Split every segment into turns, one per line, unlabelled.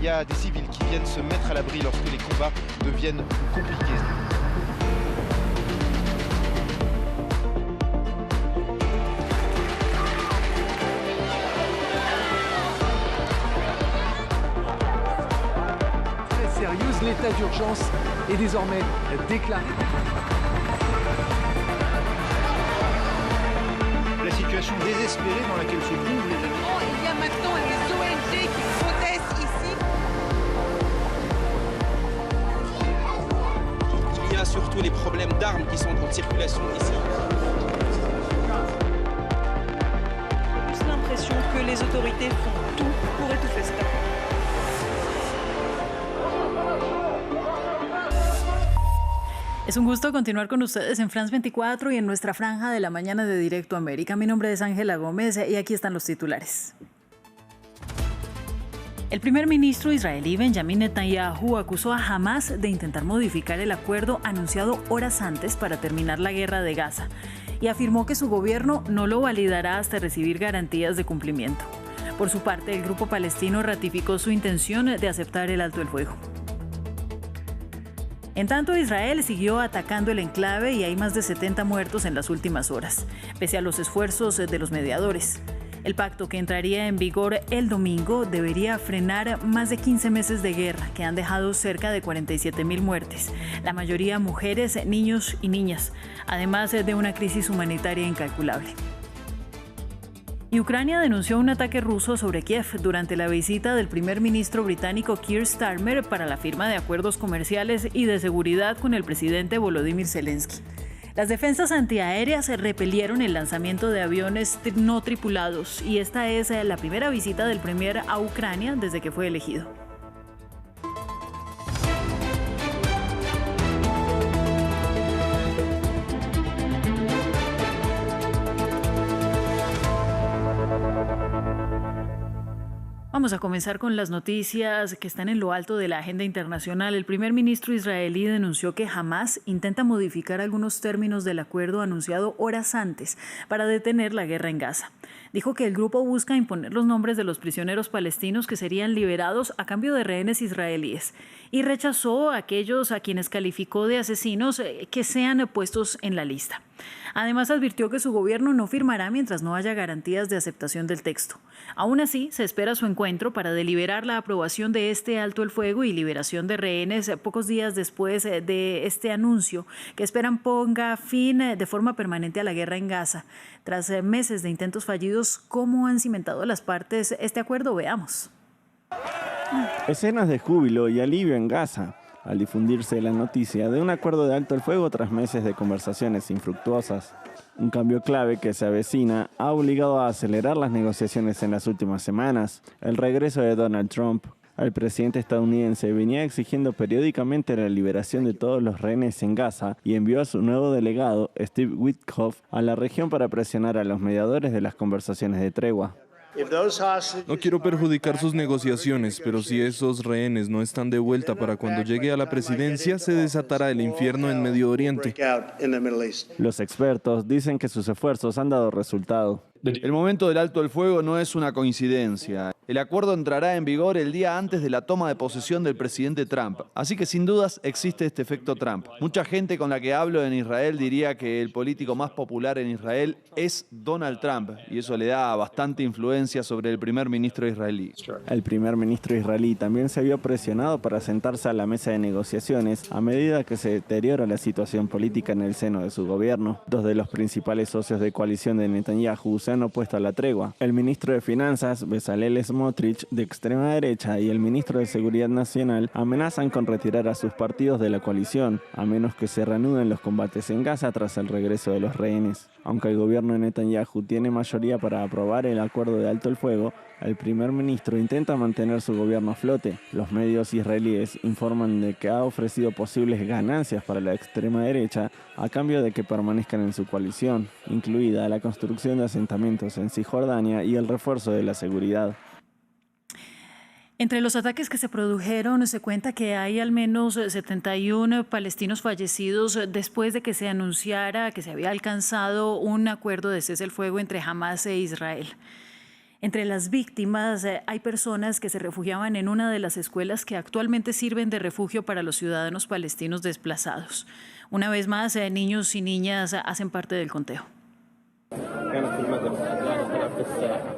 Il y a des civils qui viennent se mettre à l'abri lorsque les combats deviennent compliqués.
Sérieuse, l'état d'urgence est désormais déclaré.
La situation désespérée dans laquelle se trouvent les habitants.
Il y a maintenant les ONG qui protestent ici.
Il y a surtout les problèmes d'armes qui sont en circulation ici.
J'ai l'impression que les autorités font tout pour étouffer cela.
Es un gusto continuar con ustedes en France 24 y en nuestra franja de la mañana de Directo América. Mi nombre es Ángela Gómez y aquí están los titulares. El primer ministro israelí Benjamin Netanyahu acusó a Hamás de intentar modificar el acuerdo anunciado horas antes para terminar la guerra de Gaza y afirmó que su gobierno no lo validará hasta recibir garantías de cumplimiento. Por su parte, el grupo palestino ratificó su intención de aceptar el alto el fuego. En tanto, Israel siguió atacando el enclave y hay más de 70 muertos en las últimas horas, pese a los esfuerzos de los mediadores. El pacto, que entraría en vigor el domingo, debería frenar más de 15 meses de guerra que han dejado cerca de 47.000 muertes, la mayoría mujeres, niños y niñas, además de una crisis humanitaria incalculable. Y Ucrania denunció un ataque ruso sobre Kiev durante la visita del primer ministro británico Keir Starmer para la firma de acuerdos comerciales y de seguridad con el presidente Volodymyr Zelensky. Las defensas antiaéreas repelieron el lanzamiento de aviones no tripulados y esta es la primera visita del premier a Ucrania desde que fue elegido. Vamos a comenzar con las noticias que están en lo alto de la agenda internacional. El primer ministro israelí denunció que Hamás intenta modificar algunos términos del acuerdo anunciado horas antes para detener la guerra en Gaza. Dijo que el grupo busca imponer los nombres de los prisioneros palestinos que serían liberados a cambio de rehenes israelíes y rechazó a aquellos a quienes calificó de asesinos que sean puestos en la lista. Además, advirtió que su gobierno no firmará mientras no haya garantías de aceptación del texto. Aún así, se espera su encuentro para deliberar la aprobación de este alto el fuego y liberación de rehenes pocos días después de este anuncio, que esperan ponga fin de forma permanente a la guerra en Gaza. Tras meses de intentos fallidos, ¿cómo han cimentado las partes este acuerdo? Veamos.
Escenas de júbilo y alivio en Gaza al difundirse la noticia de un acuerdo de alto el fuego tras meses de conversaciones infructuosas. Un cambio clave que se avecina ha obligado a acelerar las negociaciones en las últimas semanas. El regreso de Donald Trump. El presidente estadounidense venía exigiendo periódicamente la liberación de todos los rehenes en Gaza y envió a su nuevo delegado, Steve Witkoff, a la región para presionar a los mediadores de las conversaciones de tregua.
No quiero perjudicar sus negociaciones, pero si esos rehenes no están de vuelta para cuando llegue a la presidencia, se desatará el infierno en Medio Oriente.
Los expertos dicen que sus esfuerzos han dado resultado.
El momento del alto el fuego no es una coincidencia. El acuerdo entrará en vigor el día antes de la toma de posesión del presidente Trump. Así que sin dudas existe este efecto Trump. Mucha gente con la que hablo en Israel diría que el político más popular en Israel es Donald Trump, y eso le da bastante influencia sobre el primer ministro israelí.
El primer ministro israelí también se vio presionado para sentarse a la mesa de negociaciones a medida que se deteriora la situación política en el seno de su gobierno. Dos de los principales socios de coalición de Netanyahu se han opuesto a la tregua. El ministro de Finanzas, Bezalel Smotrich, de extrema derecha, y el ministro de Seguridad Nacional amenazan con retirar a sus partidos de la coalición, a menos que se reanuden los combates en Gaza tras el regreso de los rehenes. Aunque el gobierno de Netanyahu tiene mayoría para aprobar el acuerdo de alto el fuego, el primer ministro intenta mantener su gobierno a flote. Los medios israelíes informan de que ha ofrecido posibles ganancias para la extrema derecha a cambio de que permanezcan en su coalición, incluida la construcción de asentamientos en Cisjordania y el refuerzo de la seguridad.
Entre los ataques que se produjeron, se cuenta que hay al menos 71 palestinos fallecidos después de que se anunciara que se había alcanzado un acuerdo de cese el fuego entre Hamás e Israel. Entre las víctimas hay personas que se refugiaban en una de las escuelas que actualmente sirven de refugio para los ciudadanos palestinos desplazados. Una vez más, niños y niñas hacen parte del conteo.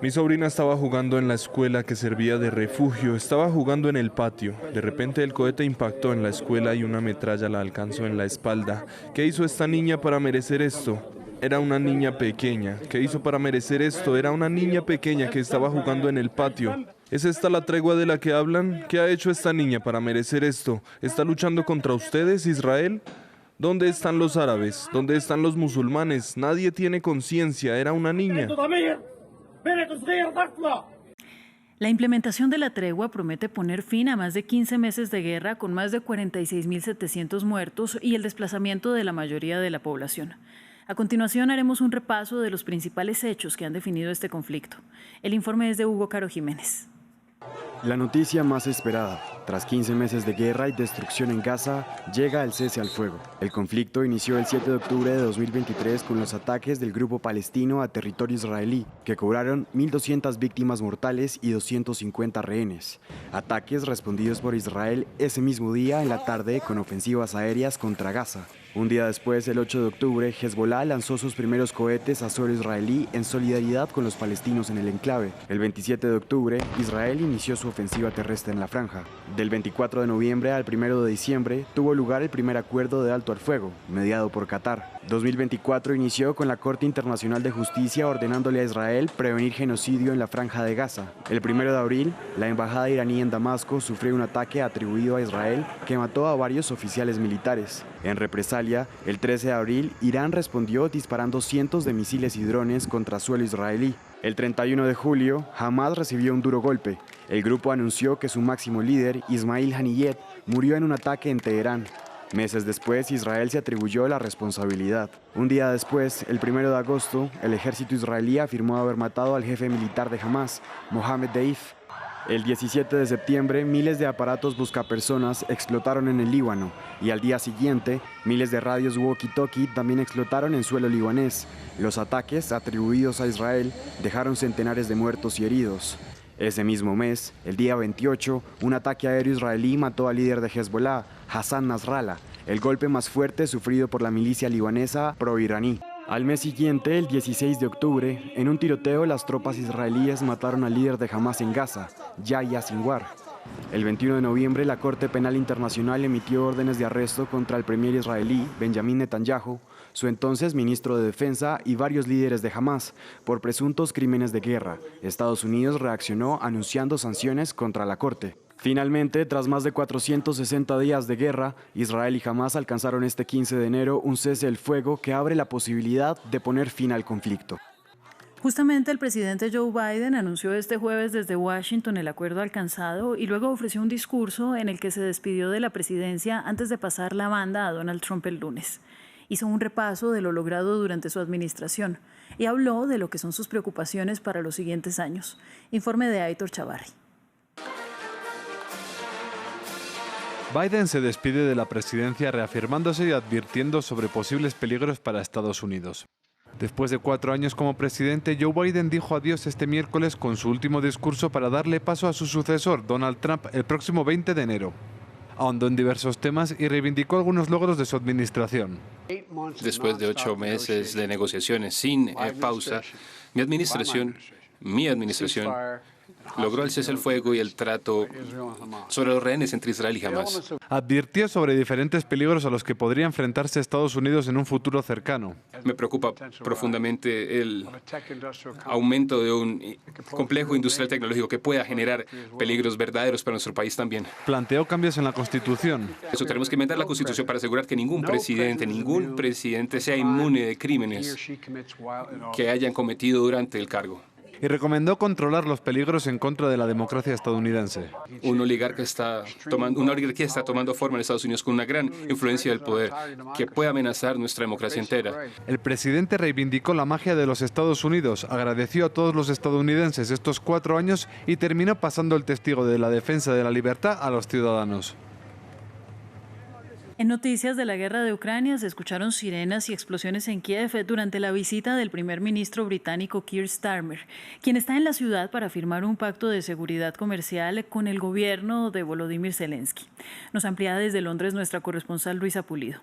Mi sobrina estaba jugando en la escuela que servía de refugio, estaba jugando en el patio. De repente el cohete impactó en la escuela y una metralla la alcanzó en la espalda. ¿Qué hizo esta niña para merecer esto? Era una niña pequeña. ¿Qué hizo para merecer esto? Era una niña pequeña que estaba jugando en el patio. ¿Es esta la tregua de la que hablan? ¿Qué ha hecho esta niña para merecer esto? ¿Está luchando contra ustedes, Israel? ¿Dónde están los árabes? ¿Dónde están los musulmanes? Nadie tiene conciencia. Era una niña.
La implementación de la tregua promete poner fin a más de 15 meses de guerra con más de 46.700 muertos y el desplazamiento de la mayoría de la población. A continuación haremos un repaso de los principales hechos que han definido este conflicto. El informe es de Hugo Caro Jiménez.
La noticia más esperada. Tras 15 meses de guerra y destrucción en Gaza, llega el cese al fuego. El conflicto inició el 7 de octubre de 2023 con los ataques del grupo palestino a territorio israelí, que cobraron 1.200 víctimas mortales y 250 rehenes. Ataques respondidos por Israel ese mismo día en la tarde con ofensivas aéreas contra Gaza. Un día después, el 8 de octubre, Hezbollah lanzó sus primeros cohetes a suelo israelí en solidaridad con los palestinos en el enclave. El 27 de octubre, Israel inició su ofensiva terrestre en la franja. Del 24 de noviembre al 1 de diciembre, tuvo lugar el primer acuerdo de alto al fuego, mediado por Qatar. 2024 inició con la Corte Internacional de Justicia ordenándole a Israel prevenir genocidio en la franja de Gaza. El 1 de abril, la embajada iraní en Damasco sufrió un ataque atribuido a Israel que mató a varios oficiales militares. En represalia, el 13 de abril, Irán respondió disparando cientos de misiles y drones contra suelo israelí. El 31 de julio, Hamás recibió un duro golpe. El grupo anunció que su máximo líder, Ismail Haniyeh, murió en un ataque en Teherán. Meses después, Israel se atribuyó la responsabilidad. Un día después, el 1 de agosto, el ejército israelí afirmó haber matado al jefe militar de Hamás, Mohammed Deif. El 17 de septiembre, miles de aparatos buscapersonas explotaron en el Líbano y al día siguiente, miles de radios walkie-talkie también explotaron en suelo libanés. Los ataques atribuidos a Israel dejaron centenares de muertos y heridos. Ese mismo mes, el día 28, un ataque aéreo israelí mató al líder de Hezbollah, Hassan Nasrallah, el golpe más fuerte sufrido por la milicia libanesa pro-iraní. Al mes siguiente, el 16 de octubre, en un tiroteo las tropas israelíes mataron al líder de Hamás en Gaza, Yahya Sinwar. El 21 de noviembre, la Corte Penal Internacional emitió órdenes de arresto contra el premier israelí, Benjamin Netanyahu, su entonces ministro de Defensa y varios líderes de Hamás, por presuntos crímenes de guerra. Estados Unidos reaccionó anunciando sanciones contra la Corte. Finalmente, tras más de 460 días de guerra, Israel y Hamás alcanzaron este 15 de enero un cese al fuego que abre la posibilidad de poner fin al conflicto.
Justamente el presidente Joe Biden anunció este jueves desde Washington el acuerdo alcanzado y luego ofreció un discurso en el que se despidió de la presidencia antes de pasar la banda a Donald Trump el lunes. Hizo un repaso de lo logrado durante su administración y habló de lo que son sus preocupaciones para los siguientes años. Informe de Aitor Chavarri.
Biden se despide de la presidencia reafirmándose y advirtiendo sobre posibles peligros para Estados Unidos. Después de 4 años como presidente, Joe Biden dijo adiós este miércoles con su último discurso para darle paso a su sucesor, Donald Trump, el próximo 20 de enero. Ahondó en diversos temas y reivindicó algunos logros de su administración.
Después de 8 meses de negociaciones sin pausa, mi administración logró el cese al fuego y el trato sobre los rehenes entre Israel y Hamás.
Advirtió sobre diferentes peligros a los que podría enfrentarse Estados Unidos en un futuro cercano.
Me preocupa profundamente el aumento de un complejo industrial tecnológico que pueda generar peligros verdaderos para nuestro país también.
Planteó cambios en la Constitución.
Eso tenemos que inventar la Constitución para asegurar que ningún presidente sea inmune de crímenes que hayan cometido durante el cargo.
Y recomendó controlar los peligros en contra de la democracia estadounidense.
Una oligarquía está tomando forma en Estados Unidos con una gran influencia del poder que puede amenazar nuestra democracia entera.
El presidente reivindicó la magia de los Estados Unidos, agradeció a todos los estadounidenses estos 4 años y terminó pasando el testigo de la defensa de la libertad a los ciudadanos.
En noticias de la guerra de Ucrania se escucharon sirenas y explosiones en Kiev durante la visita del primer ministro británico Keir Starmer, quien está en la ciudad para firmar un pacto de seguridad comercial con el gobierno de Volodymyr Zelensky. Nos amplía desde Londres nuestra corresponsal Luisa Pulido.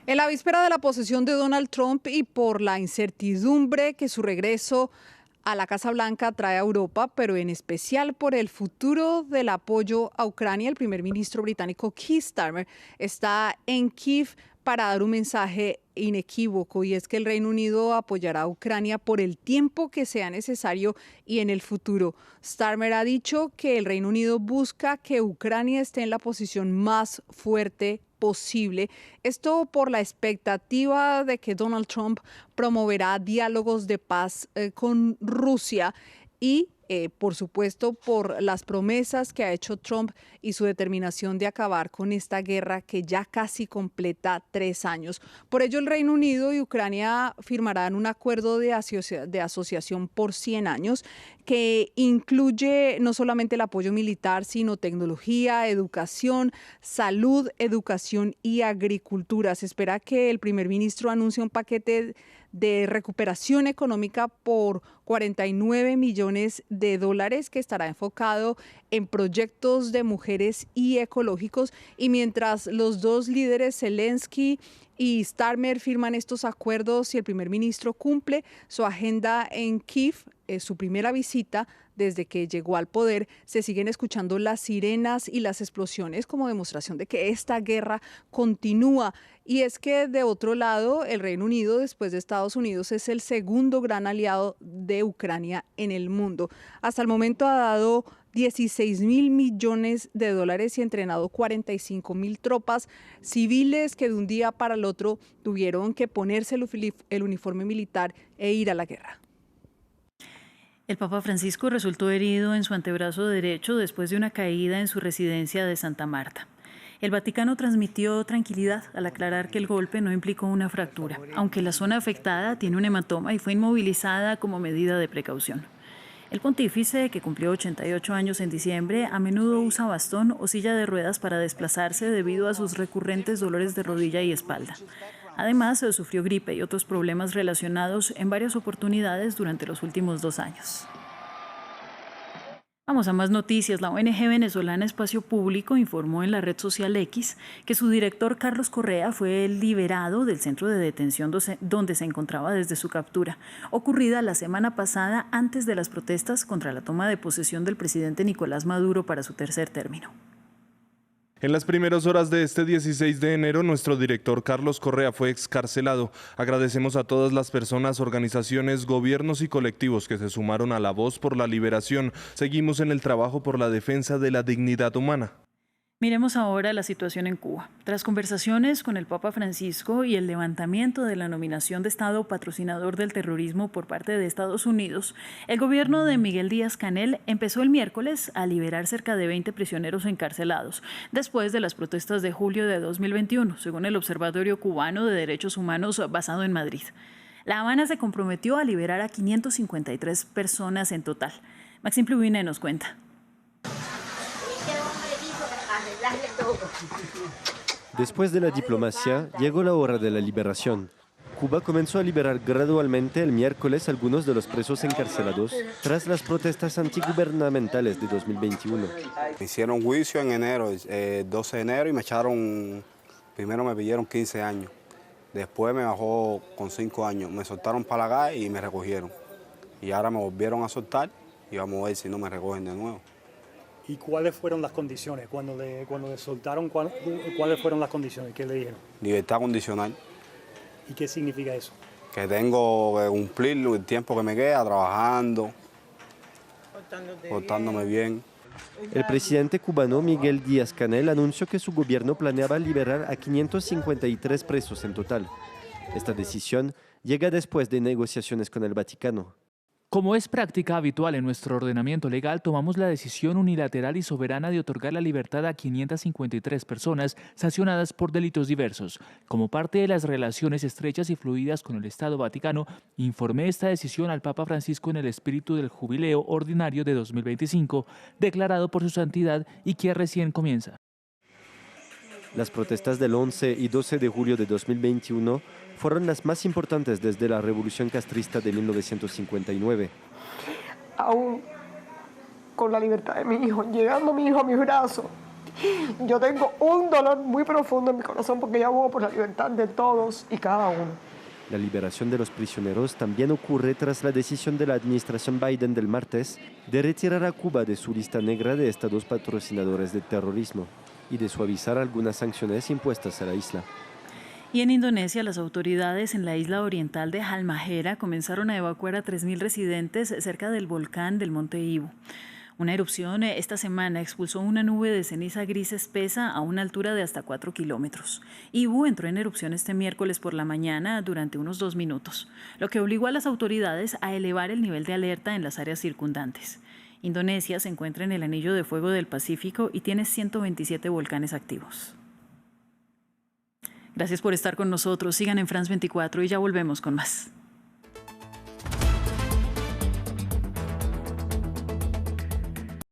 En la víspera de la posesión de Donald Trump y por la incertidumbre que su regreso a la Casa Blanca trae a Europa, pero en especial por el futuro del apoyo a Ucrania, el primer ministro británico Keir Starmer está en Kiev para dar un mensaje inequívoco, y es que el Reino Unido apoyará a Ucrania por el tiempo que sea necesario y en el futuro. Starmer ha dicho que el Reino Unido busca que Ucrania esté en la posición más fuerte posible. Esto por la expectativa de que Donald Trump promoverá diálogos de paz con Rusia y por supuesto, por las promesas que ha hecho Trump y su determinación de acabar con esta guerra que ya casi completa 3 años. Por ello, el Reino Unido y Ucrania firmarán un acuerdo de asociación por 100 años que incluye no solamente el apoyo militar, sino tecnología, educación, salud, educación y agricultura. Se espera que el primer ministro anuncie un paquete de recuperación económica por 49 millones de dólares que estará enfocado en proyectos de mujeres y ecológicos. Y mientras los dos líderes, Zelensky y Starmer, firman estos acuerdos y el primer ministro cumple su agenda en Kiev, su primera visita desde que llegó al poder, se siguen escuchando las sirenas y las explosiones como demostración de que esta guerra continúa. Y es que de otro lado, el Reino Unido, después de Estados Unidos, es el segundo gran aliado de Ucrania en el mundo. Hasta el momento ha dado 16.000 millones de dólares y entrenado 45.000 tropas civiles que de un día para el otro tuvieron que ponerse el uniforme militar e ir a la guerra.
El Papa Francisco resultó herido en su antebrazo derecho después de una caída en su residencia de Santa Marta. El Vaticano transmitió tranquilidad al aclarar que el golpe no implicó una fractura, aunque la zona afectada tiene un hematoma y fue inmovilizada como medida de precaución. El pontífice, que cumplió 88 años en diciembre, a menudo usa bastón o silla de ruedas para desplazarse debido a sus recurrentes dolores de rodilla y espalda. Además, sufrió gripe y otros problemas relacionados en varias oportunidades durante los últimos 2 años. Vamos a más noticias. La ONG venezolana Espacio Público informó en la red social X que su director Carlos Correa fue liberado del centro de detención donde se encontraba desde su captura, ocurrida la semana pasada antes de las protestas contra la toma de posesión del presidente Nicolás Maduro para su tercer término.
En las primeras horas de este 16 de enero, nuestro director Carlos Correa fue excarcelado. Agradecemos a todas las personas, organizaciones, gobiernos y colectivos que se sumaron a la voz por la liberación. Seguimos en el trabajo por la defensa de la dignidad humana.
Miremos ahora la situación en Cuba. Tras conversaciones con el Papa Francisco y el levantamiento de la nominación de Estado patrocinador del terrorismo por parte de Estados Unidos, el gobierno de Miguel Díaz-Canel empezó el miércoles a liberar cerca de 20 prisioneros encarcelados, después de las protestas de julio de 2021, según el Observatorio Cubano de Derechos Humanos basado en Madrid. La Habana se comprometió a liberar a 553 personas en total. Maxim Plubine nos cuenta.
Después de la diplomacia, llegó la hora de la liberación. Cuba comenzó a liberar gradualmente el miércoles algunos de los presos encarcelados tras las protestas antigubernamentales de 2021.
Me hicieron juicio en enero, 12 de enero, y me echaron, primero me pidieron 15 años, después me bajó con 5 años, me soltaron para la calle y me recogieron. Y ahora me volvieron a soltar y vamos a ver si no me recogen de nuevo.
¿Y cuáles fueron las condiciones? Cuando le soltaron, ¿cuáles fueron las condiciones? ¿Qué le dijeron?
Libertad condicional.
¿Y qué significa eso?
Que tengo que cumplir el tiempo que me queda trabajando, portándome bien.
El presidente cubano Miguel Díaz-Canel anunció que su gobierno planeaba liberar a 553 presos en total. Esta decisión llega después de negociaciones con el Vaticano.
Como es práctica habitual en nuestro ordenamiento legal, tomamos la decisión unilateral y soberana de otorgar la libertad a 553 personas sancionadas por delitos diversos. Como parte de las relaciones estrechas y fluidas con el Estado Vaticano, informé esta decisión al Papa Francisco en el espíritu del Jubileo Ordinario de 2025, declarado por su santidad y que recién comienza.
Las protestas del 11 y 12 de julio de 2021 fueron las más importantes desde la revolución castrista de 1959.
Aún con la libertad de mi hijo, llegando mi hijo a mis brazos, yo tengo un dolor muy profundo en mi corazón porque ya abogo por la libertad de todos y cada uno.
La liberación de los prisioneros también ocurre tras la decisión de la administración Biden del martes de retirar a Cuba de su lista negra de estados patrocinadores del terrorismo y de suavizar algunas sanciones impuestas a la isla.
Y en Indonesia, las autoridades en la isla oriental de Halmahera comenzaron a evacuar a 3.000 residentes cerca del volcán del Monte Ibu. Una erupción esta semana expulsó una nube de ceniza gris espesa a una altura de hasta 4 kilómetros. Ibu entró en erupción este miércoles por la mañana durante unos 2 minutos, lo que obligó a las autoridades a elevar el nivel de alerta en las áreas circundantes. Indonesia se encuentra en el anillo de fuego del Pacífico y tiene 127 volcanes activos. Gracias por estar con nosotros. Sigan en France 24 y ya volvemos con más.